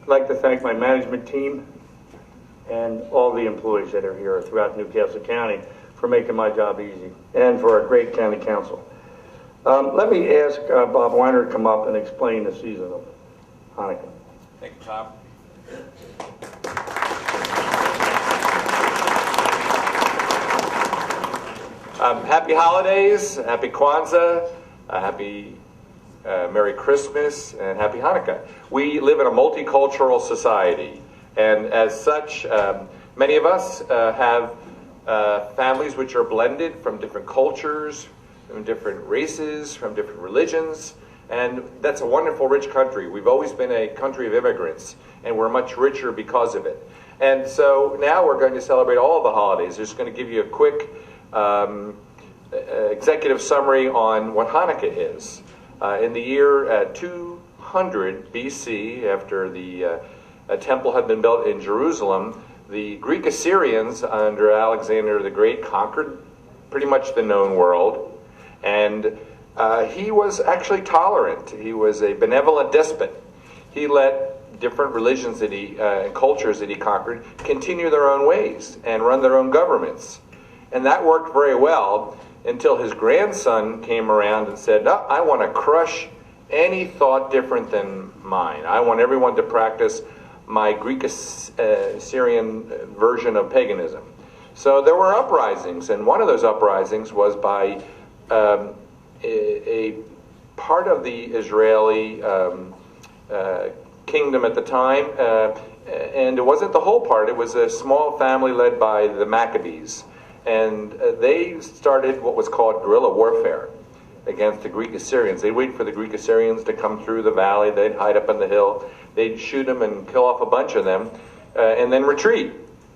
like to thank my management team and all the employees that are here throughout Newcastle County for making my job easy, and for our great county council. Let me ask Bob Weiner to come up and explain the season of Hanukkah. Thank you, Tom. Happy holidays, happy Kwanzaa, happy Merry Christmas, and happy Hanukkah. We live in a multicultural society, and as such, many of us have families which are blended from different cultures, from different races, from different religions, and that's a wonderful, rich country. We've always been a country of immigrants, and we're much richer because of it. And so now we're going to celebrate all of the holidays. Just going to give you a quick executive summary on what Hanukkah is. In the year 200 BC, after the temple had been built in Jerusalem, the Greek Assyrians under Alexander the Great conquered pretty much the known world. And he was actually tolerant. He was a benevolent despot. He let different religions that and cultures that he conquered continue their own ways and run their own governments. And that worked very well until his grandson came around and said, "No, I want to crush any thought different than mine. I want everyone to practice my Greek Assyrian version of paganism." So there were uprisings, and one of those uprisings was by a part of the Israeli kingdom at the time, and it wasn't the whole part. It was a small family led by the Maccabees, and they started what was called guerrilla warfare against the Greek Assyrians. They'd wait for the Greek Assyrians to come through the valley. They'd hide up on the hill. They'd shoot them and kill off a bunch of them, and then retreat.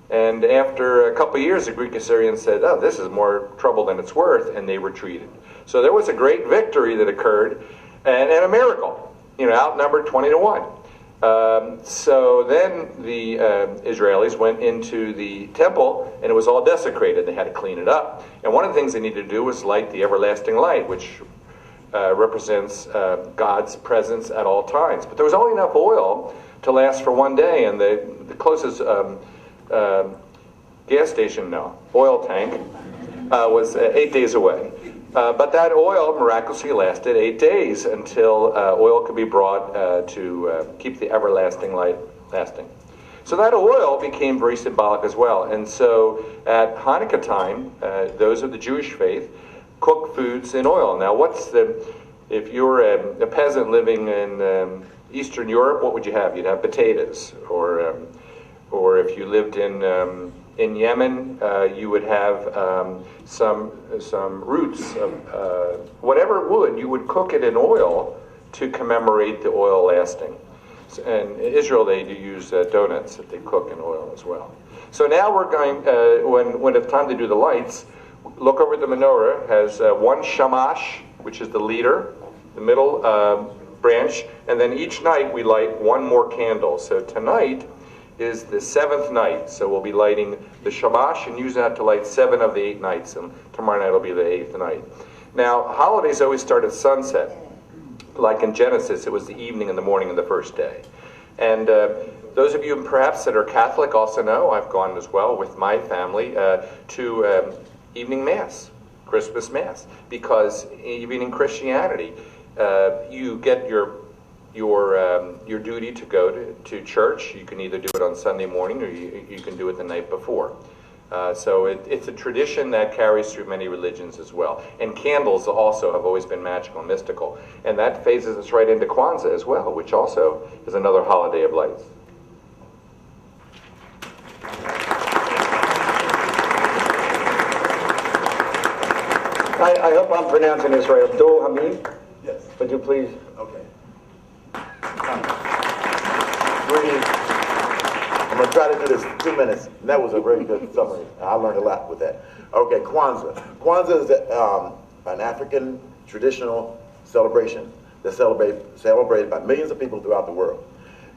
And after a couple of years, the Greek Assyrians said, "Oh, this is more trouble than it's worth," and they retreated. So there was a great victory that occurred, and a miracle, outnumbered 20-1. So then the Israelis went into the temple, and it was all desecrated. They had to clean it up. And one of the things they needed to do was light the everlasting light, which represents God's presence at all times. But there was only enough oil to last for one day, and the closest oil tank was 8 days away. But that oil miraculously lasted 8 days until oil could be brought to keep the everlasting light lasting. So that oil became very symbolic as well. And so at Hanukkah time, those of the Jewish faith cook foods in oil. Now, if you're a peasant living in Eastern Europe, what would you have? You'd have potatoes, or if you lived in Yemen, you would have some roots of whatever wood. You would cook it in oil to commemorate the oil lasting. And in Israel, they do use donuts that they cook in oil as well. So now we're going, when it's time to do the lights, look over the menorah. Has one shamash, which is the leader, the middle branch, and then each night we light one more candle. So tonight is the 7th night, so we'll be lighting the shamash and use that to light 7 of the 8 nights, and tomorrow night will be the 8th night. Now, holidays always start at sunset. Like in Genesis, it was the evening and the morning of the first day. And those of you perhaps that are Catholic also know, I've gone as well with my family to evening Mass, Christmas Mass, because even in Christianity, you get your duty to go to church. You can either do it on Sunday morning or you can do it the night before. So it's a tradition that carries through many religions as well. And candles also have always been magical and mystical. And that phases us right into Kwanzaa as well, which also is another holiday of lights. I hope I'm pronouncing this right. Abdul Hamid? Yes. Would you please? Okay. I'm going to try to do this in 2 minutes. And that was a very good summary. I learned a lot with that. Okay, Kwanzaa. Kwanzaa is an African traditional celebration that's celebrated by millions of people throughout the world.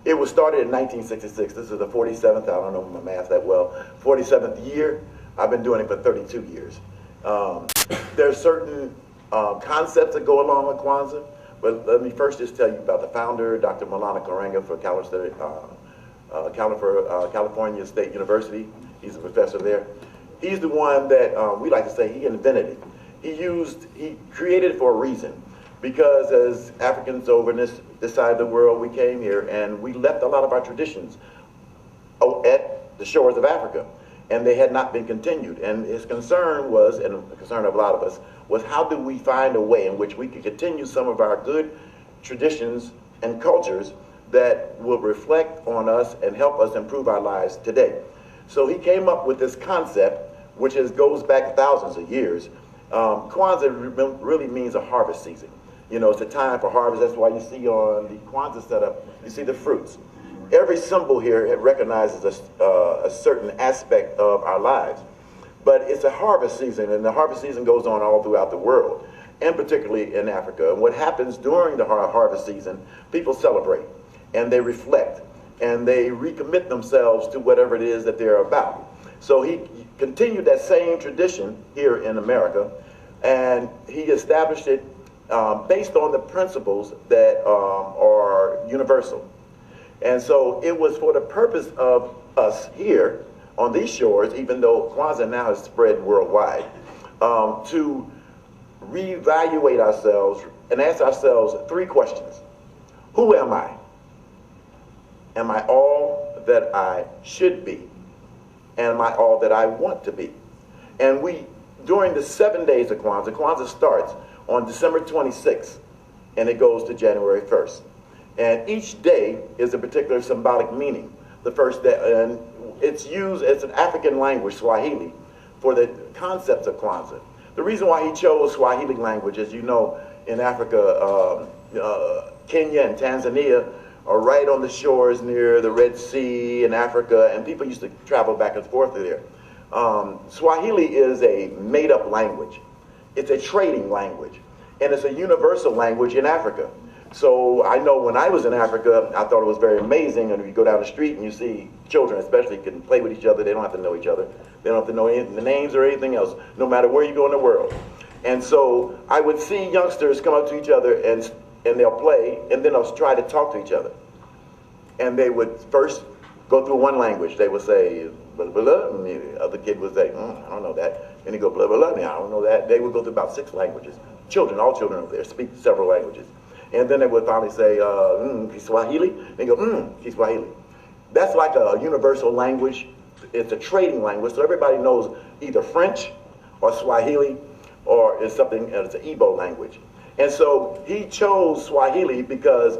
It was started in 1966. This is the 47th, I don't know my math that well, 47th year. I've been doing it for 32 years. There's certain concepts that go along with Kwanzaa, but let me first just tell you about the founder, Dr. Maulana Karenga for Cal State California State University. He's a professor there. He's the one that we like to say he invented it. He created it for a reason, because as Africans over this side of the world, we came here and we left a lot of our traditions at the shores of Africa, and they had not been continued. And his concern was, and the concern of a lot of us, was how do we find a way in which we can continue some of our good traditions and cultures that will reflect on us and help us improve our lives today. So he came up with this concept, which goes back thousands of years. Kwanzaa really means a harvest season. You know, it's a time for harvest. That's why you see on the Kwanzaa setup, you see the fruits. Every symbol here recognizes a certain aspect of our lives. But it's a harvest season, and the harvest season goes on all throughout the world, and particularly in Africa. And what happens during the harvest season, people celebrate, and they reflect, and they recommit themselves to whatever it is that they're about. So he continued that same tradition here in America, and he established it based on the principles that are universal. And so it was for the purpose of us here on these shores, even though Kwanzaa now has spread worldwide, to reevaluate ourselves and ask ourselves three questions. Who am I? Am I all that I should be? Am I all that I want to be? And during the 7 days of Kwanzaa starts on December 26th, and it goes to January 1st. And each day is a particular symbolic meaning. The first day, and it's used as an African language, Swahili, for the concepts of Kwanzaa. The reason why he chose Swahili language, as you know, in Africa, Kenya and Tanzania are right on the shores near the Red Sea in Africa, and people used to travel back and forth there. Swahili is a made-up language. It's a trading language, and it's a universal language in Africa. So I know when I was in Africa, I thought it was very amazing. And if you go down the street and you see children, especially, can play with each other, they don't have to know each other. They don't have to know the names or anything else, no matter where you go in the world. And so I would see youngsters come up to each other and they'll play, and then they'll try to talk to each other. And they would first go through one language. They would say, blah, blah, blah, and the other kid would say, I don't know that. And they go, blah, blah, blah, I don't know that. They would go through about 6 languages. All children over there speak several languages. And then they would finally say, Kiswahili. They go, Kiswahili. That's like a universal language. It's a trading language, so everybody knows either French or Swahili, or it's something, it's an Igbo language. And so he chose Swahili because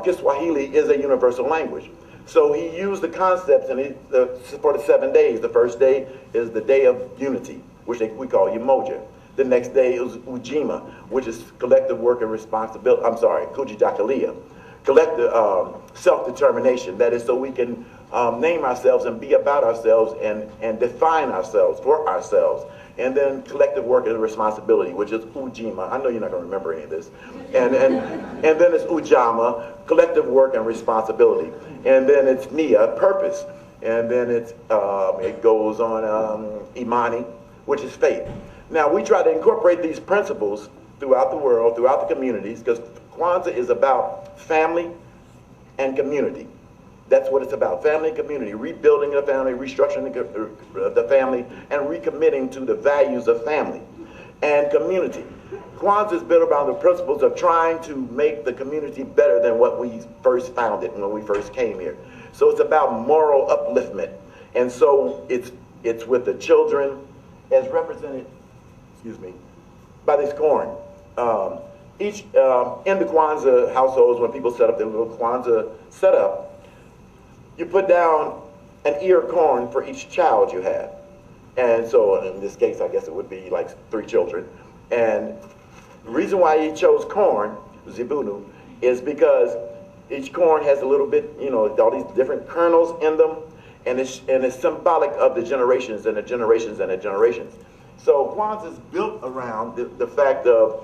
Kiswahili is a universal language. So he used the concepts for the 7 days. The first day is the day of unity, which we call Umoja. The next day is Ujima, which is collective work and responsibility. Kujidakalia, collective self-determination. That is so we can name ourselves and be about ourselves and define ourselves for ourselves. And then collective work and responsibility, which is Ujima. I know you're not going to remember any of this. And then it's Ujama, collective work and responsibility. And then it's Nia, purpose. And then it goes on Imani, which is faith. Now, we try to incorporate these principles throughout the world, throughout the communities, because Kwanzaa is about family and community. That's what it's about, family and community, rebuilding the family, restructuring the family, and recommitting to the values of family and community. Kwanzaa is built around the principles of trying to make the community better than what we first found it when we first came here. So it's about moral upliftment. And so it's with the children as represented, by this corn. In the Kwanzaa households, when people set up their little Kwanzaa setup, you put down an ear of corn for each child you have. And so in this case, I guess it would be like 3 children. And the reason why he chose corn, Zibunu, is because each corn has a little bit, all these different kernels in them, and it's symbolic of the generations and the generations and the generations. So Kwanzaa is built around the fact of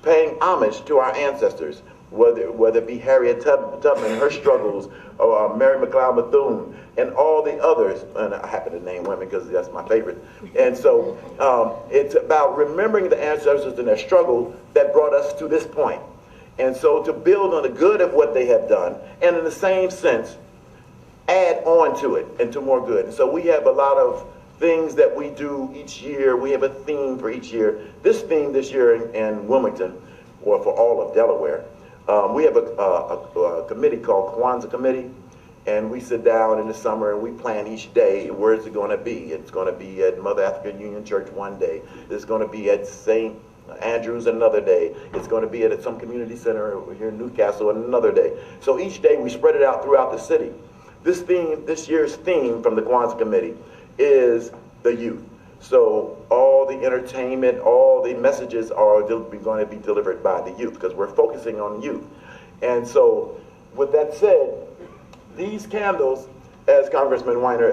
paying homage to our ancestors, whether it be Harriet Tubman, her struggles, or Mary McLeod Bethune, and all the others. And I happen to name women because that's my favorite. And so it's about remembering the ancestors and their struggle that brought us to this point. And so to build on the good of what they have done, and in the same sense, on to it and to more good. And so we have a lot of things that we do each year. We have a theme for each year. This theme this year in Wilmington, or for all of Delaware, we have a committee called Kwanzaa Committee, and we sit down in the summer and we plan each day where it's going to be. It's going to be at Mother African Union Church one day. It's going to be at St. Andrews another day. It's going to be at some community center over here in Newcastle another day. So each day we spread it out throughout the city. This year's theme from the Kwanzaa Committee is the youth. So all the entertainment, all the messages are going to be delivered by the youth, because we're focusing on youth. And so with that said, these candles, as Congressman Weiner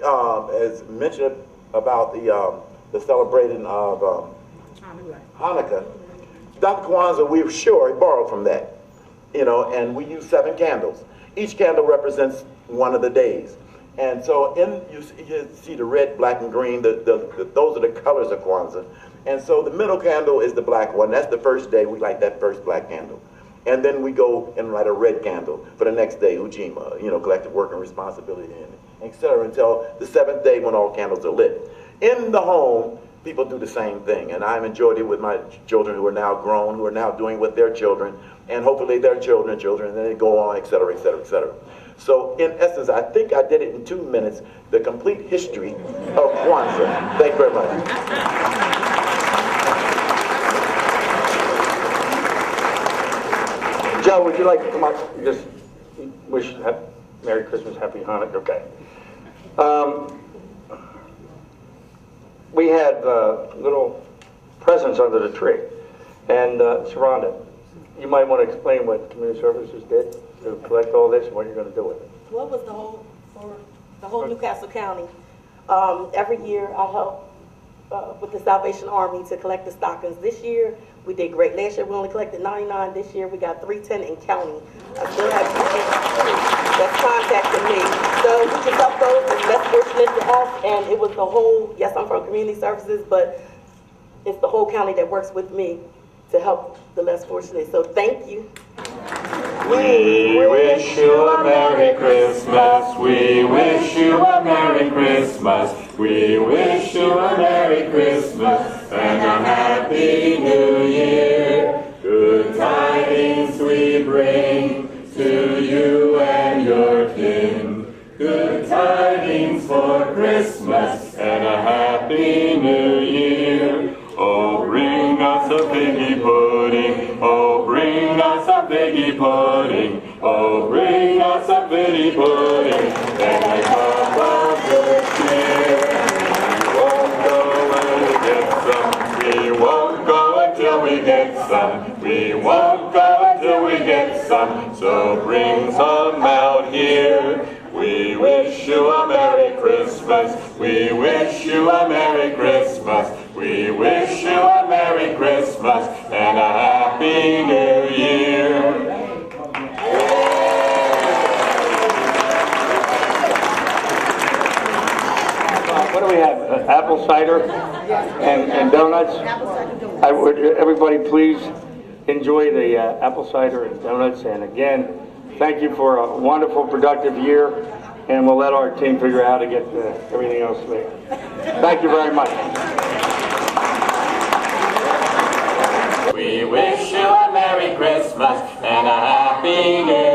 has mentioned about the celebrating of Hanukkah, Dr. Kwanzaa, we're sure he borrowed from that, and we use 7 candles. Each candle represents one of the days. And so you see the red, black, and green, those are the colors of Kwanzaa. And so the middle candle is the black one. That's the first day. We light that first black candle. And then we go and light a red candle for the next day, Ujima, collective work and responsibility, and et cetera, until the 7th day when all candles are lit. In the home, people do the same thing. And I've enjoyed it with my children who are now grown, who are now doing with their children, and hopefully their children, and then they go on, et cetera, et cetera, et cetera. So in essence, I think I did it in 2 minutes, the complete history of Kwanzaa. Thank you very much. Joe, would you like to come up? Just wish Merry Christmas, Happy Hanukkah. Okay. We had little presents under the tree, and Sharonda, you might want to explain what Community Services did to collect all this and what you're going to do with it. What was for the whole Newcastle County? Every year I help with the Salvation Army to collect the stockings. This year we did great. Last year we only collected 99. This year we got 310 and counting. I still have people that's contacting me. So we just help those that's fortunate to us, and it was the whole, yes, I'm from Community Services, but it's the whole county that works with me to help the less fortunate. So thank you. We wish you a Merry Christmas. We wish you a Merry Christmas. We wish you a Merry Christmas and a Happy New Year. Good tidings we bring to you and your kin. Good tidings for Christmas and a Happy New Year. Oh, bring us a piggy pudding. Oh, bring us a piggy pudding. Oh, bring us a piggy pudding and a cup of good cheer. We won't go until we get some. We won't go until we get some. So bring some out here. We wish you a Merry Christmas. We wish you a Merry Christmas. We wish you a Merry Christmas and a Happy New Year. What do we have? Apple cider and donuts? I would everybody please enjoy the apple cider and donuts. And again, thank you for a wonderful, productive year. And we'll let our team figure out how to get everything else made. Thank you very much. We wish you a Merry Christmas and a Happy New Year.